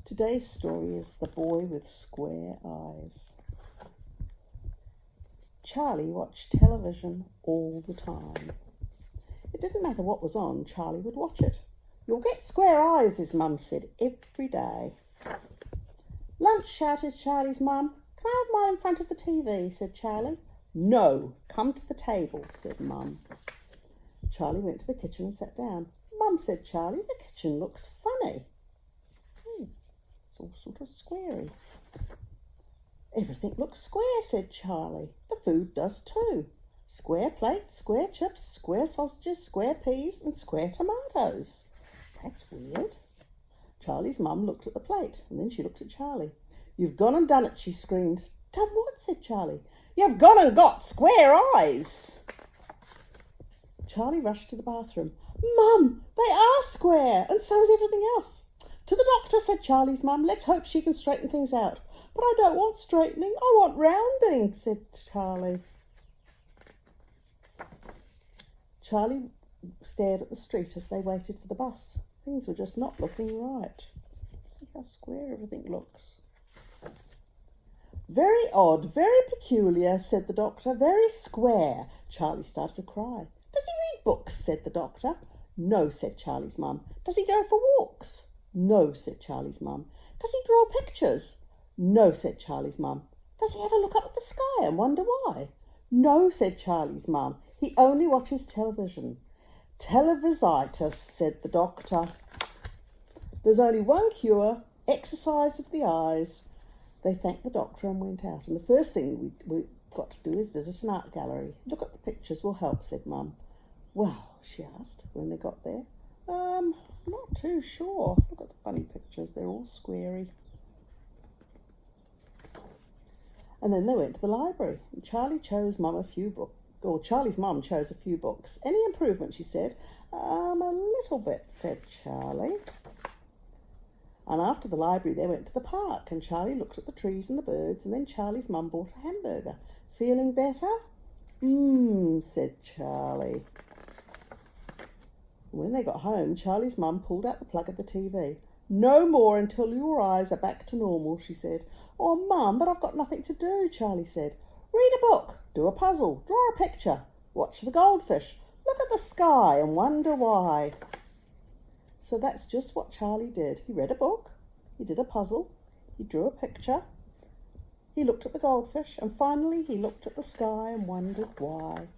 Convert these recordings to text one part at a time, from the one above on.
Today's story is The Boy with Square Eyes. Charlie watched television all the time. It didn't matter what was on, Charlie would watch it. "You'll get square eyes," his mum said every day. "Lunch," shouted Charlie's mum. "Can I have mine in front of the TV?" said Charlie. "No, come to the table," said Mum. Charlie went to the kitchen and sat down. "Mum," said Charlie, "the kitchen looks funny." It's all sort of squarey. "Everything looks square," said Charlie. "The food does too. Square plates, square chips, square sausages, square peas and square tomatoes. That's weird." Charlie's mum looked at the plate and then she looked at Charlie. "You've gone and done it," she screamed. "Done what?" said Charlie. "You've gone and got square eyes." Charlie rushed to the bathroom. "Mum, they are square, and so is everything else." "To the doctor," said Charlie's mum. "Let's hope she can straighten things out." "But I don't want straightening, I want rounding," said Charlie. Charlie stared at the street as they waited for the bus. Things were just not looking right. See how square everything looks. "Very odd, very peculiar," said the doctor. "Very square." Charlie started to cry. "Does he read books?" said the doctor. "No," said Charlie's mum. "Does he go for walks?" "No," said Charlie's mum. "Does he draw pictures?" "No," said Charlie's mum. "Does he ever look up at the sky and wonder why?" "No," said Charlie's mum. "He only watches television." "Televisitis," said the doctor. "There's only one cure, exercise of the eyes." They thanked the doctor and went out. "And the first thing we've got to do is visit an art gallery. Look at the pictures will help," said Mum. "Well," she asked when they got there. Not too sure. Look at the funny pictures. They're all squarey." And then they went to the library. And Charlie's mum chose a few books. "Any improvement?" she said. A little bit," said Charlie. And after the library, they went to the park, and Charlie looked at the trees and the birds, and then Charlie's mum bought a hamburger. "Feeling better?" Said Charlie. When they got home, Charlie's mum pulled out the plug of the TV. "No more until your eyes are back to normal," she said. "Oh, Mum, but I've got nothing to do," Charlie said. "Read a book, do a puzzle, draw a picture, watch the goldfish, look at the sky and wonder why." So that's just what Charlie did. He read a book, he did a puzzle, he drew a picture, he looked at the goldfish, and finally he looked at the sky and wondered why.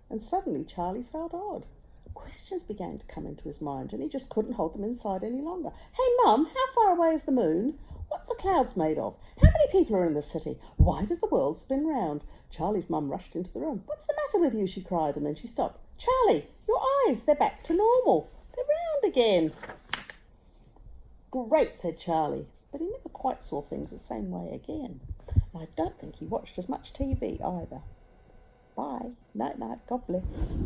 And suddenly Charlie felt odd. Questions began to come into his mind, and he just couldn't hold them inside any longer. "Hey, Mum, how far away is the moon? What's the clouds made of? How many people are in the city? Why does the world spin round?" Charlie's mum rushed into the room. "What's the matter with you?" she cried, and then she stopped. "Charlie, your eyes, they're back to normal. They're round again." "Great," said Charlie, but he never quite saw things the same way again. And I don't think he watched as much TV either. Bye. Night-night. God bless.